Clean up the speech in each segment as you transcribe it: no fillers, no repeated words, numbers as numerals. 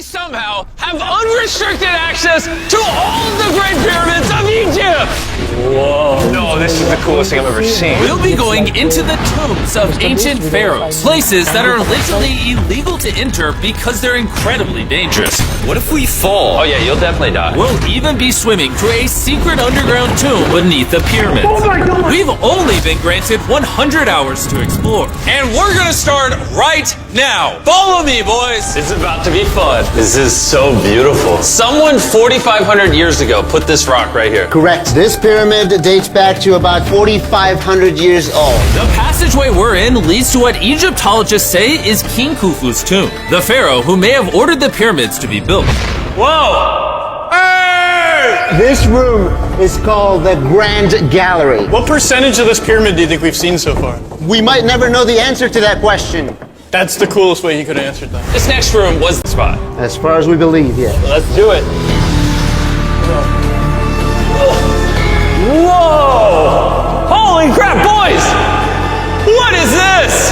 somehow have unrestricted access to all of the Great Pyramids of Egypt! Whoa. No, this is the coolest thing I've ever seen. We'll be going into the tombs of ancient pharaohs, places that are literally illegal to enter because they're incredibly dangerous. What if we fall? Oh yeah, you'll definitely die. We'll even be swimming through a secret underground tomb beneath the pyramids. Oh my God. We've only been granted 100 hours to explore. And we're gonna start right now. Follow me, boys. It's about to be fun. This is so beautiful. Someone 4,500 years ago put this rock right here. Correct. This pyramid dates back to about 4,500 years old. The passageway we're in leads to what Egyptologists say is King Khufu's tomb, the pharaoh who may have ordered the pyramids to be built. Whoa! Hey! This room is called the Grand Gallery. What percentage of this pyramid do you think we've seen so far? We might never know the answer to that question. That's the coolest way you could have answered that. This next room was the spot. As far as we believe, yeah. Let's do it. Whoa! Holy crap, boys! What is this?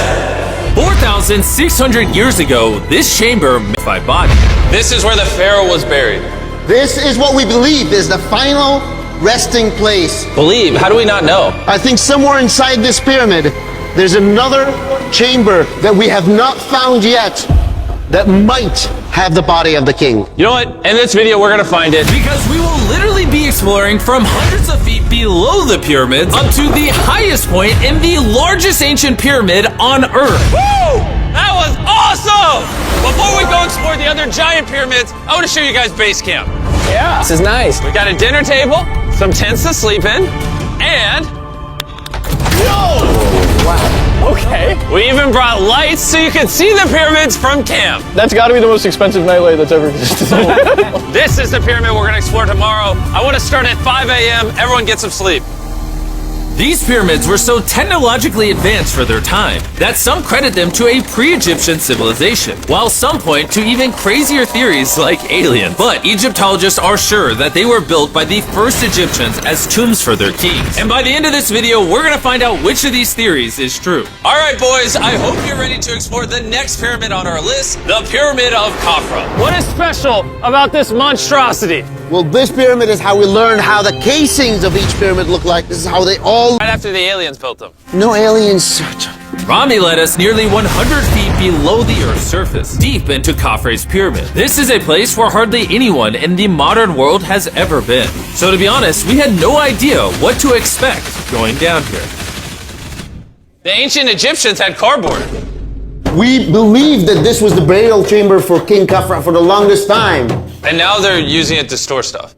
4,600 years ago, this chamber met by body. This is where the pharaoh was buried. This is what we believe is the final resting place. Believe? How do we not know? I think somewhere inside this pyramid, there's another chamber that we have not found yet that might have the body of the king. You know what? In this video, we're gonna find it. Because we will literally be exploring from hundreds of feet below the pyramids up to the highest point in the largest ancient pyramid on Earth. Woo! That was awesome! Before we go explore the other giant pyramids, I want to show you guys base camp. Yeah. This is nice. We got a dinner table, some tents to sleep in, and Okay. we even brought lights so you can see the pyramids from camp. That's got to be the most expensive nightlight that's ever existed. This is the pyramid we're gonna explore tomorrow. I want to start at 5 a.m. Everyone get some sleep. These pyramids were so technologically advanced for their time that some credit them to a pre-Egyptian civilization, while some point to even crazier theories like aliens. But Egyptologists are sure that they were built by the first Egyptians as tombs for their kings. And by the end of this video, we're gonna find out which of these theories is true. All right, boys, I hope you're ready to explore the next pyramid on our list, the Pyramid of Khafra. What is special about this monstrosity? Well, this pyramid is how we learned how the casings of each pyramid look like. This is how they all... Right after the aliens built them. No aliens. Rami led us nearly 100 feet below the Earth's surface, deep into Khafre's pyramid. This is a place where hardly anyone in the modern world has ever been. So to be honest, we had no idea what to expect going down here. The ancient Egyptians had cardboard. We believe that this was the burial chamber for King Khafra for the longest time. And now they're using it to store stuff.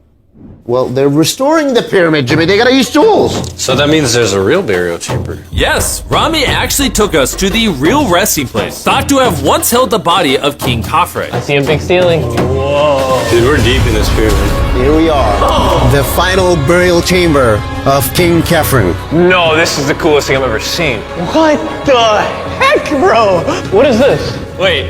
Well, they're restoring the pyramid, Jimmy. They gotta use tools. So that means there's a real burial chamber. Yes, Rami actually took us to the real resting place, thought to have once held the body of King Khafre. See a big ceiling. Dude, we're deep in this pyramid. Here we are. The final burial chamber of King Khafre. No, this is the coolest thing I've ever seen. What the heck, bro? What is this? Wait,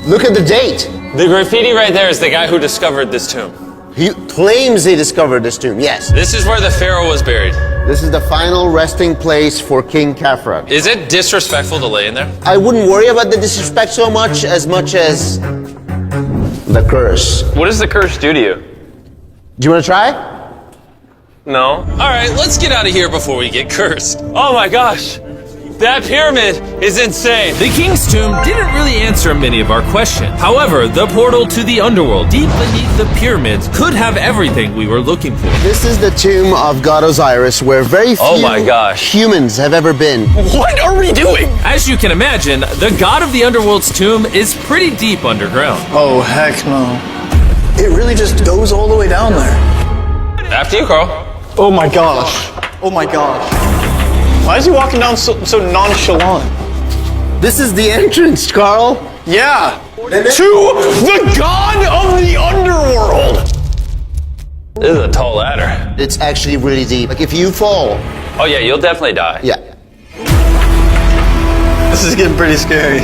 Look at the date. the graffiti right there is the guy who discovered this tomb. He claims he discovered this tomb, yes. This is where the pharaoh was buried. This is the final resting place for King Khafra. Is it disrespectful to lay in there? I wouldn't worry about the disrespect so much as the curse. What does the curse do to you? Do you want to try? No. All right, let's get out of here before we get cursed. Oh my gosh, that pyramid is insane. The king's tomb didn't really answer many of our questions. However, the portal to the underworld deep beneath the pyramids could have everything we were looking for. This is the tomb of God Osiris, where very few Oh my gosh. humans have ever been. What are we doing? As you can imagine, the god of the underworld's tomb is pretty deep underground. Oh, heck no. It really just goes all the way down there. After you, Carl. Oh my gosh. Oh my gosh. Why is he walking down so nonchalant? This is the entrance, Carl. Yeah. To the god of the underworld. This is a tall ladder. It's actually really deep. Like if you fall, Oh yeah, you'll definitely die. yeah. This is getting pretty scary.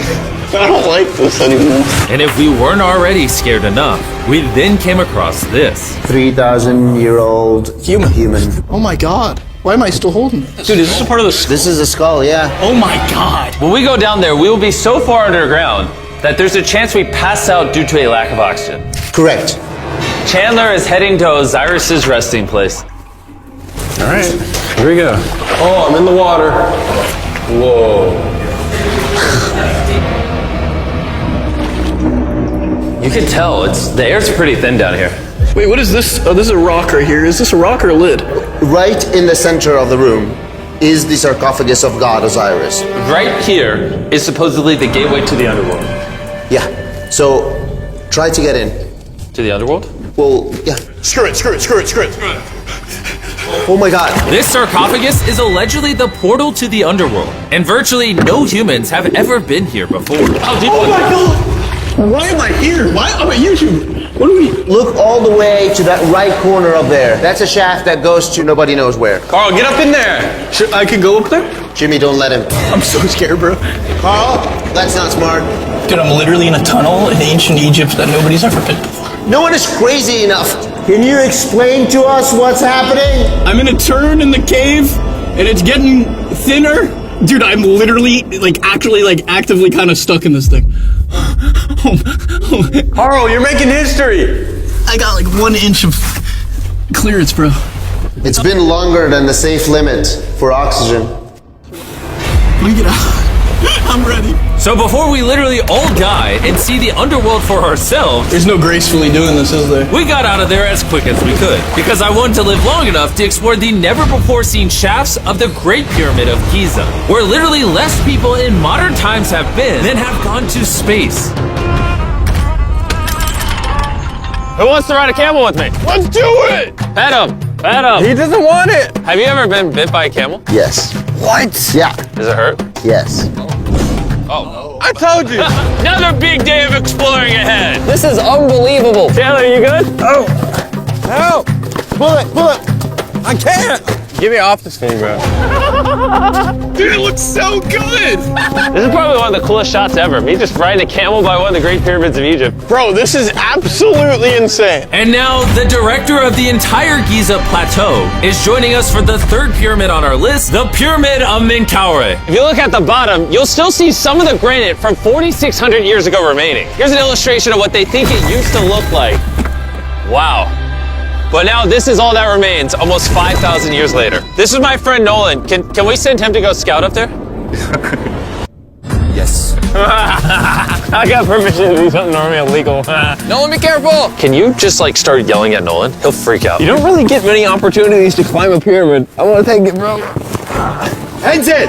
I don't like this anymore. And if we weren't already scared enough, we then came across this. 3,000-year-old human. Oh my god. Why am I still holding this? Dude, is this a part of the skull? This is a skull, yeah. Oh my god. When we go down there, we will be so far underground that there's a chance we pass out due to a lack of oxygen. Correct. Chandler is heading to Osiris's resting place. All right, here we go. Oh, I'm in the water. Whoa. You can tell, the air's pretty thin down here. Wait, what is this? Oh, this is a rock right here. Is this a rock or a lid? Right in the center of the room is the sarcophagus of God Osiris. Right here is supposedly the gateway to the underworld. Yeah. So try to get in. To the underworld? Well, yeah. Screw it, screw it, screw it, screw it. Oh my God. This sarcophagus is allegedly the portal to the underworld, and virtually no humans have ever been here before. How deep Oh was my it? God! Why am I here? Why am I YouTube? What do we? Look all the way to that right corner up there. That's a shaft that goes to nobody knows where. Carl, get up in there! I can go up there? Jimmy, don't let him. I'm so scared, bro. Carl, that's not smart. Dude, I'm literally in a tunnel in ancient Egypt that nobody's ever been before. No one is crazy enough. Can you explain to us what's happening? I'm in a turn in the cave, and it's getting thinner. Dude, I'm literally, actively kind of stuck in this thing. Carl, you're making history! I got like 1 inch of clearance, bro. It's been longer than the safe limit for oxygen. Let me get out. I'm ready. So before we literally all die and see the underworld for ourselves, There's no gracefully doing this, is there? we got out of there as quick as we could, because I wanted to live long enough to explore the never-before-seen shafts of the Great Pyramid of Giza, where literally less people in modern times have been than have gone to space. Who wants to ride a camel with me? Let's do it! Pet him! Pet him! He doesn't want it. Have you ever been bit by a camel? Yes. What? Yeah. Does it hurt? Yes. Oh. I told you. Another big day of exploring ahead! This is unbelievable. Chandler, you good? Help. Pull it, pull it. I can't. Get me off this thing, bro. Dude, it looks so good! This is probably one of the coolest shots ever. Me just riding a camel by one of the Great Pyramids of Egypt. Bro, this is absolutely insane. And now, the director of the entire Giza Plateau is joining us for the third pyramid on our list, the Pyramid of Menkaure. If you look at the bottom, you'll still see some of the granite from 4,600 years ago remaining. Here's an illustration of what they think it used to look like. Wow. But now this is all that remains, almost 5,000 years later. This is my friend Nolan. Can we send him to go scout up there? Yes. I got permission to do something normally illegal. Nolan, be careful. Can you just start yelling at Nolan? He'll freak out. You don't really get many opportunities to climb a pyramid. I want to take it, bro. انزل.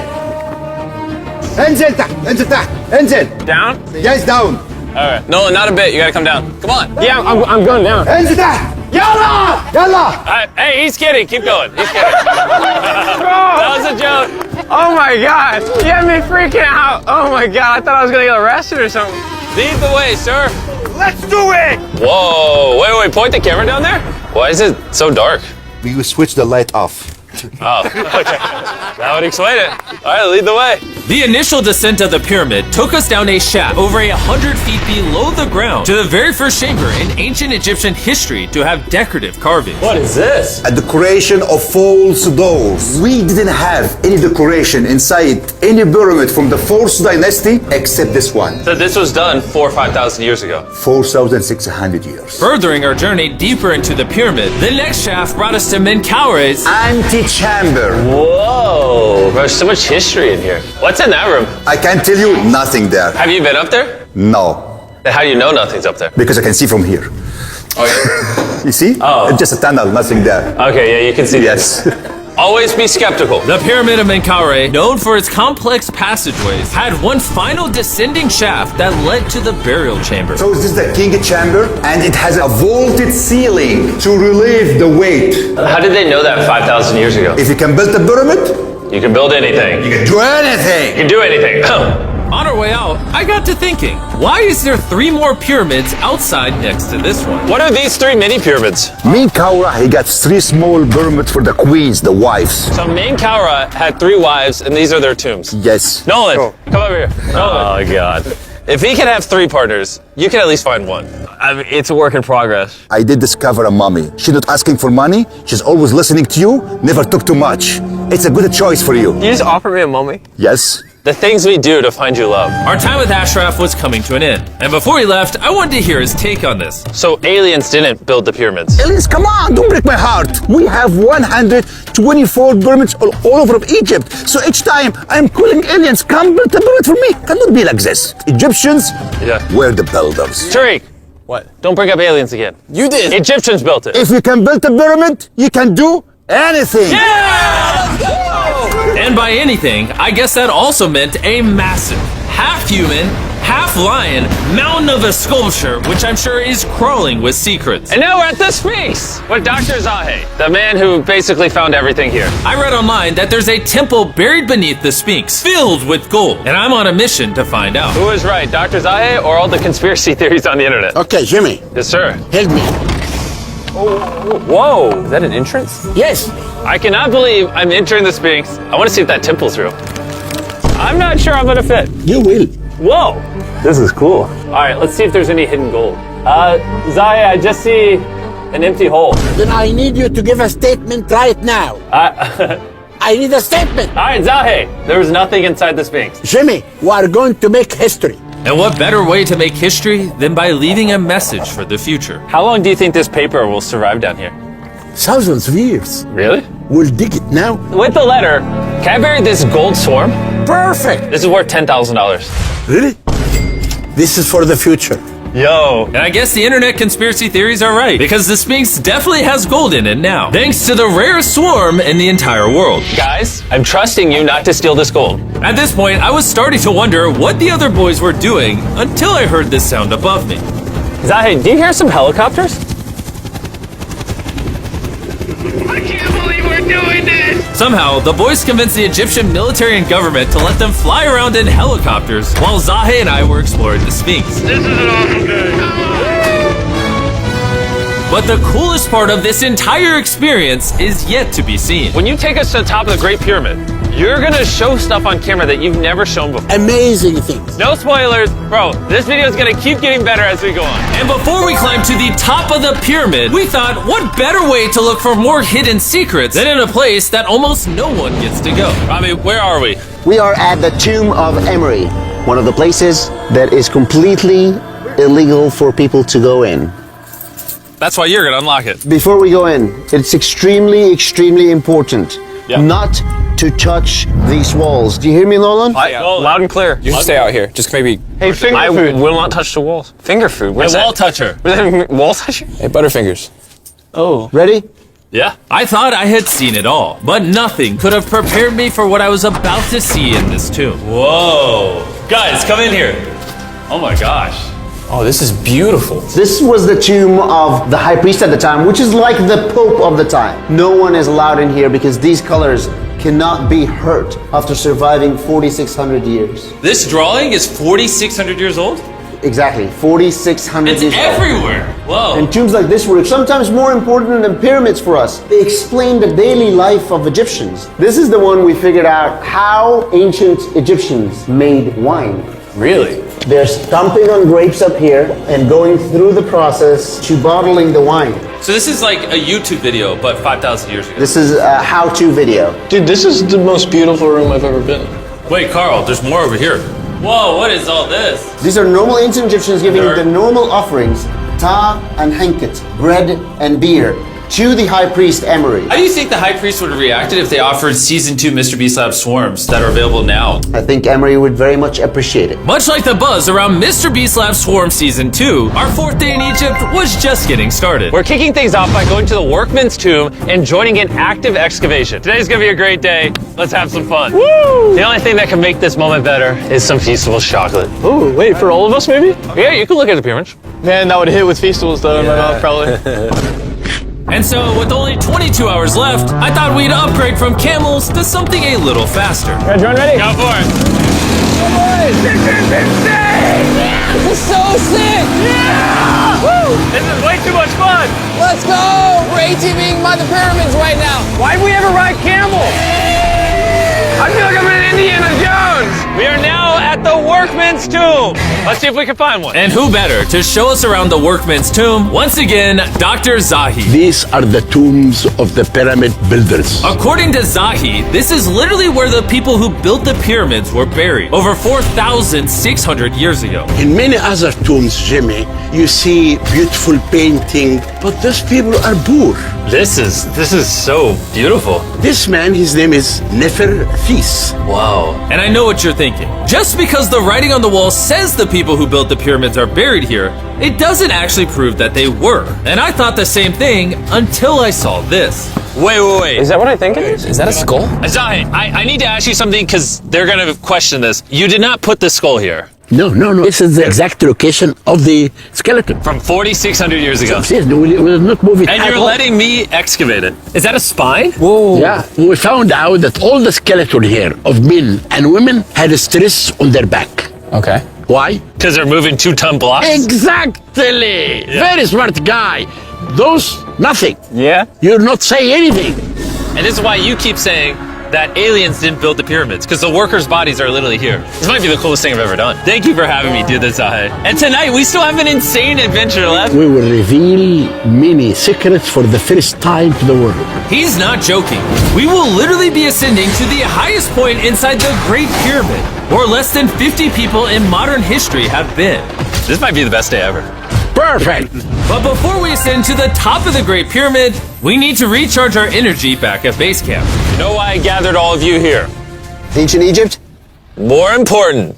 انزل تحت. انزل تحت. انزل. Down? Yes, down. All right. Nolan, not a bit. You gotta come down. Come on. Yeah, I'm going down. انزل تحت. يلا. يلا. Hey, he's kidding. Keep going. He's kidding. That was a joke. Oh my God. You had me freaking out. Oh my God. I thought I was going to get arrested or something. Lead the way, sir. Let's do it! Whoa. Wait. Point the camera down there. Why is it so dark? We will switch the light off. Oh, okay. That would explain it. All right, lead the way. The initial descent of the pyramid took us down a shaft over 100 feet below the ground to the very first chamber in ancient Egyptian history to have decorative carvings. What is this? A decoration of false doors. We didn't have any decoration inside any pyramid from the 4th dynasty except this one. So this was done 4,000 or 5,000 years ago. 4,600 years. Furthering our journey deeper into the pyramid, the next shaft brought us to Menkaure's Antechamber. Whoa. There's so much history in here. What's in that room? I can tell you nothing there. Have you been up there? No, Then how do you know nothing's up there? because I can see from here. Oh, yeah. You see? Oh. It's just a tunnel, nothing there. Okay, yeah, you can see Yes. Always be skeptical. The Pyramid of Menkaure, known for its complex passageways, had one final descending shaft that led to the burial chamber. So this is the king chamber, and it has a vaulted ceiling to relieve the weight. How did they know that 5,000 years ago? If you can build a pyramid, You can build anything. you can do anything. You can do anything. On our way out, I got to thinking, why is there 3 more pyramids outside next to this one? What are these 3 mini pyramids? Menkaure, he got 3 small pyramids for the queens, the wives. So Menkaure had 3 wives, and these are their tombs. Yes. Nolan, come over here. Nolan. Oh, God. If he can have 3 partners, you can at least find one. I mean, it's a work in progress. I did discover a mummy. She's not asking for money. She's always listening to you. Never took too much. It's a good choice for you. You just offered me a mummy? Yes. The things we do to find you love. Our time with Ashraf was coming to an end, and before he left, I wanted to hear his take on this. So aliens didn't build the pyramids. Aliens, come on, don't break my heart. We have 124 pyramids all over Egypt. So each time I'm calling aliens, come build a pyramid for me. Cannot be like this. Egyptians were the builders. Tariq, What? don't bring up aliens again. You did. Egyptians built it. If you can build a pyramid, you can do anything. And by anything, I guess that also meant a massive, half-human, half-lion mountain of a sculpture, which I'm sure is crawling with secrets. And now we're at the Sphinx with Dr. Zahe, the man who basically found everything here. I read online that there's a temple buried beneath the Sphinx, filled with gold, and I'm on a mission to find out. Who is right, Dr. Zahe or all the conspiracy theories on the internet? Okay, Jimmy, Yes, sir. help me. Whoa, is that an entrance? Yes, I cannot believe I'm entering the Sphinx. I want to see if that temple's real. I'm not sure I'm gonna fit. you will. Whoa, this is cool. All right, let's see if there's any hidden gold. Zahe, I just see an empty hole. Then I need you to give a statement right now. I need a statement. All right, Zahe, there was nothing inside the Sphinx. Jimmy, we are going to make history. And what better way to make history than by leaving a message for the future? How long do you think this paper will survive down here? Thousands of years. Really? We'll dig it now. With the letter, can I bury this gold swarm? Perfect. This is worth $10,000. Really? This is for the future. Yo. And I guess the internet conspiracy theories are right, because the Sphinx definitely has gold in it now, thanks to the rarest swarm in the entire world. Guys, I'm trusting you not to steal this gold. At this point, I was starting to wonder what the other boys were doing until I heard this sound above me. Zahe, do you hear some helicopters? Somehow, the boys convinced the Egyptian military and government to let them fly around in helicopters while Zahe and I were exploring the Sphinx. This is an awesome day. But the coolest part of this entire experience is yet to be seen. When you take us to the top of the Great Pyramid, you're gonna show stuff on camera that you've never shown before. Amazing things. No spoilers. Bro, this video is gonna keep getting better as we go on. And before we climb to the top of the pyramid, we thought, what better way to look for more hidden secrets than in a place that almost no one gets to go? Rami, where are we? We are at the tomb of Emery, one of the places that is completely illegal for people to go in. That's why you're gonna unlock it. Before we go in, it's extremely, extremely important Yeah. not to touch these walls. Do you hear me, Nolan? Loud and clear. You should stay out here. Just maybe. Hey, finger food. I will not touch the walls. Finger food. Where's A that? wall toucher. Wall toucher? Hey, Butterfingers. Oh. Ready? Yeah. I thought I had seen it all, but nothing could have prepared me for what I was about to see in this tomb. Whoa. Guys, come in here. Oh my gosh. Oh, this is beautiful. This was the tomb of the high priest at the time, which is like the pope of the time. No one is allowed in here because these colors cannot be hurt after surviving 4,600 years. This drawing is 4,600 years old? Exactly, 4,600 It's years old. everywhere. Whoa. And tombs like this were sometimes more important than pyramids for us. They explain the daily life of Egyptians. This is the one we figured out how ancient Egyptians made wine. Really? They're stomping on grapes up here and going through the process to bottling the wine. So this is like a YouTube video, but 5,000 years ago. This is a how-to video. Dude, this is the most beautiful room I've ever been in. Wait, Carl, there's more over here. Whoa, what is all this? These are normal ancient Egyptians giving the normal offerings, ta and henket, bread and beer, to the high priest Emery. How do you think the high priest would have reacted if they offered Season 2 Mr. Beast Lab swarms that are available now? I think Emery would very much appreciate it. Much like the buzz around Mr. Beast Lab Swarm Season 2, our fourth day in Egypt was just getting started. We're kicking things off by going to the workman's tomb and joining an active excavation. Today's gonna be a great day. Let's have some fun. Woo! The only thing that can make this moment better is some Feastables chocolate. Oh, wait, for all of us maybe? Yeah, you can look at the pyramids. Man, that would hit with Feastables though in my mouth probably. And so, with only 22 hours left, I thought we'd upgrade from camels to something a little faster. Guys, run ready? Go for it. This is so sick! Yeah! Woo! This is way too much fun. Let's go! We're ATVing by the pyramids right now. Why'd we ever ride camel? I feel like I'm in Indiana Jones. We are now at at the workman's tomb. Let's see if we can find one. And who better to show us around the workman's tomb? Once again, Dr. Zahi. These are the tombs of the pyramid builders. According to Zahi, this is literally where the people who built the pyramids were buried over 4,600 years ago. In many other tombs, Jimmy, you see beautiful painting, but those people are poor. This is so beautiful. This man, his name is Neferthis. Wow. And I know what you're thinking. Just because the writing on the wall says the people who built the pyramids are buried here, it doesn't actually prove that they were. And I thought the same thing until I saw this. Wait. Is that what I think it is? Is that a skull? Zahi, I need to ask you something because they're going to question this. You did not put the skull here. No. This is the exact location of the skeleton. From 4,600 years ago. Yes, we will not move it And at you're all. letting me excavate it. Is that a spine? Whoa. Yeah, we found out that all the skeleton here of men and women had a stress on their back. Okay. Why? Because they're moving 2-ton blocks? Exactly. Very smart guy. Those, nothing. Yeah? You're not saying anything. And this is why you keep saying that aliens didn't build the pyramids, because the workers' bodies are literally here. This might be the coolest thing I've ever done. Thank you for having me do this, Zahi. And tonight, we still have an insane adventure left. We will reveal many secrets for the first time to the world. He's not joking. We will literally be ascending to the highest point inside the Great Pyramid, where less than 50 people in modern history have been. This might be the best day ever. Perfect. But before we ascend to the top of the Great Pyramid, we need to recharge our energy back at base camp. You know why I gathered all of you here? Ancient Egypt? More important,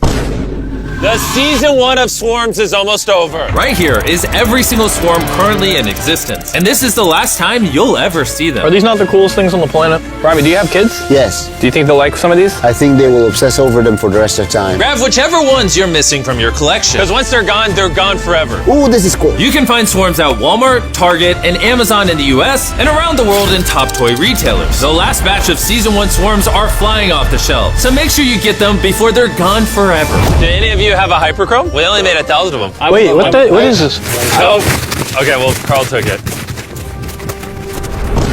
the season 1 of Swarms is almost over. Right here is every single swarm currently in existence, and this is the last time you'll ever see them. Are these not the coolest things on the planet? Robbie, do you have kids? Yes. Do you think they'll like some of these? I think they will obsess over them for the rest of time. Grab whichever ones you're missing from your collection. Because once they're gone forever. Ooh, this is cool. You can find swarms at Walmart, Target, and Amazon in the US, and around the world in top toy retailers. The last batch of Season 1 swarms are flying off the shelf, so make sure you get them before they're gone forever. Do any of you have a hyperchrome? We only made 1,000 of them. Wait, what is this? Oh, okay, well, Carl took it.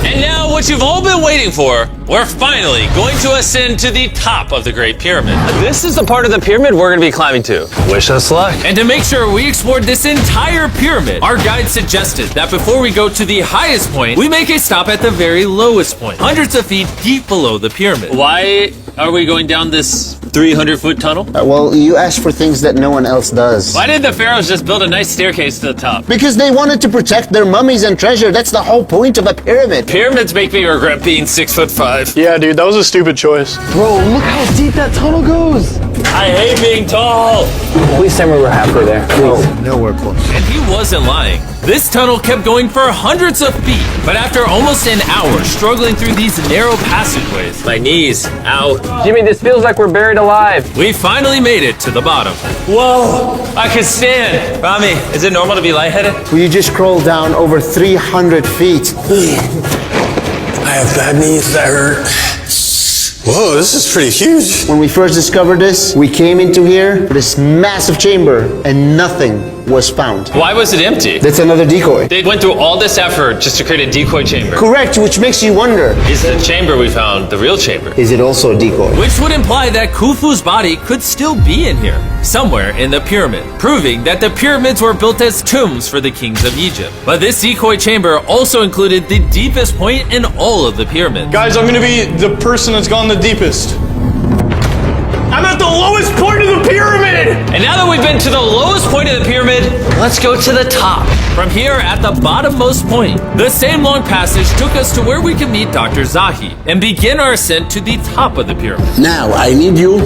And now, what you've all been waiting for, we're finally going to ascend to the top of the Great Pyramid. This is the part of the pyramid we're going to be climbing to. Wish us luck. And to make sure we explored this entire pyramid, our guide suggested that before we go to the highest point, we make a stop at the very lowest point, hundreds of feet deep below the pyramid. Why are we going down this 300-foot tunnel? Well, you asked for things that no one else does. Why didn't the pharaohs just build a nice staircase to the top? Because they wanted to protect their mummies and treasure. That's the whole point of a pyramid. Pyramids make me regret being 6'5". Yeah, dude, that was a stupid choice. Bro, look how deep that tunnel goes. I hate being tall. Please tell me we're halfway there. Please. Nowhere close. And he wasn't lying. This tunnel kept going for hundreds of feet, but after almost an hour struggling through these narrow passageways, My knees. Ow. Jimmy, this feels like we're buried alive. we finally made it to the bottom. Whoa, I can stand. Rami, is it normal to be lightheaded? Well, you just crawled down over 300 feet. I have bad knees that hurt. Whoa, this is pretty huge. When we first discovered this, we came into here, this massive chamber, and nothing was found. Why was it empty? That's another decoy. They went through all this effort just to create a decoy chamber. Correct, which makes you wonder, Is the chamber we found the real chamber? is it also a decoy? Which would imply that Khufu's body could still be in here, somewhere in the pyramid, proving that the pyramids were built as tombs for the kings of Egypt. But this decoy chamber also included the deepest point in all of the pyramids. Guys, I'm gonna be the person that's gone the deepest. I'm at the lowest point of the pyramid! And now that we've been to the lowest point of the pyramid, let's go to the top. From here, at the bottommost point, the same long passage took us to where we could meet Dr. Zahi and begin our ascent to the top of the pyramid. Now, I need you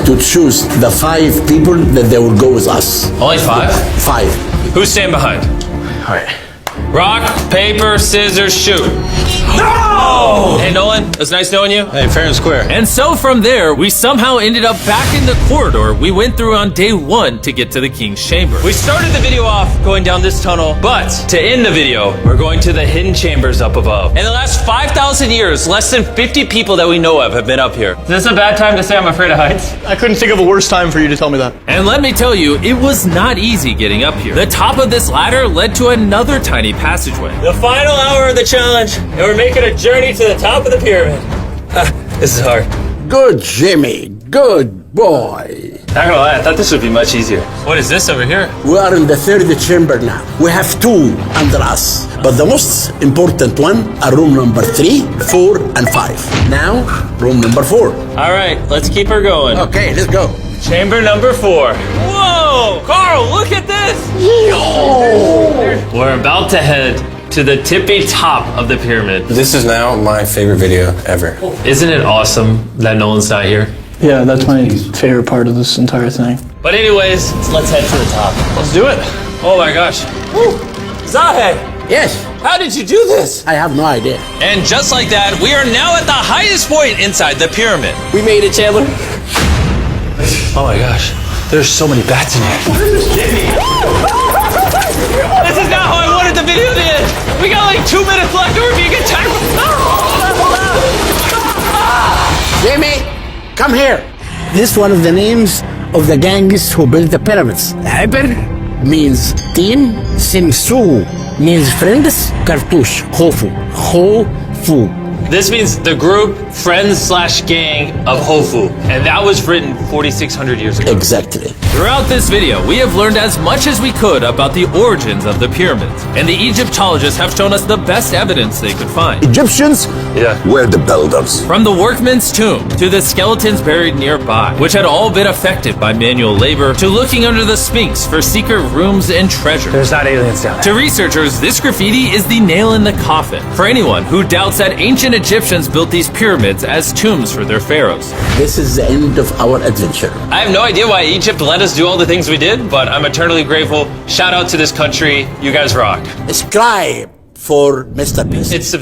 to choose the 5 people that they will go with us. Only 5? 5. Who's staying behind? All right. Rock, paper, scissors, shoot. No! Hey, Nolan, it was nice knowing you. Hey, fair and square. And so from there, we somehow ended up back in the corridor we went through on day 1 to get to the king's chamber. We started the video off going down this tunnel, but to end the video, we're going to the hidden chambers up above. In the last 5,000 years, less than 50 people that we know of have been up here. Is this a bad time to say I'm afraid of heights? I couldn't think of a worse time for you to tell me that. And let me tell you, it was not easy getting up here. The top of this ladder led to another tiny passageway. The final hour of the challenge, and we're making a journey to the top of the pyramid. This is hard. Good, Jimmy. Good boy. Not gonna lie, I thought this would be much easier. What is this over here? We are in the third chamber now. We have two under us, but the most important one are room number 3, 4, and 5. Now, room number 4. All right, let's keep her going. Okay, let's go. Chamber number 4. Whoa! Carl, look at this! We're about to head to the tippy top of the pyramid. This is now my favorite video ever. Isn't it awesome that Nolan's not here? Yeah, that's my favorite part of this entire thing. But anyways, let's head to the top. Let's do it. Oh my gosh. Woo. Zahe, Yes, how did you do this? I have no idea. And just like that, we are now at the highest point inside the pyramid. We made it, Chandler. Oh my gosh. There's so many bats in here. This is not how I wanted the video to end. We got like 2 minutes left or we're being attacked. Jimmy, come here. This is one of the names of the gangs who built the pyramids. Hyper means team, Simsu means friends, Cartouche, Hofu, Hofu. This means the group, friends/gang of Hofu. And that was written 4,600 years ago. Exactly. Throughout this video, we have learned as much as we could about the origins of the pyramids, and the Egyptologists have shown us the best evidence they could find. Egyptians were the builders. From the workman's tomb, to the skeletons buried nearby, which had all been affected by manual labor, to looking under the Sphinx for secret rooms and treasures. There's not aliens down there. To researchers, this graffiti is the nail in the coffin for anyone who doubts that ancient Egyptians built these pyramids as tombs for their pharaohs. This is the end of our adventure. I have no idea why Egypt let us do all the things we did, but I'm eternally grateful. Shout out to this country. You guys rock. Subscribe for Mr. Beast. It's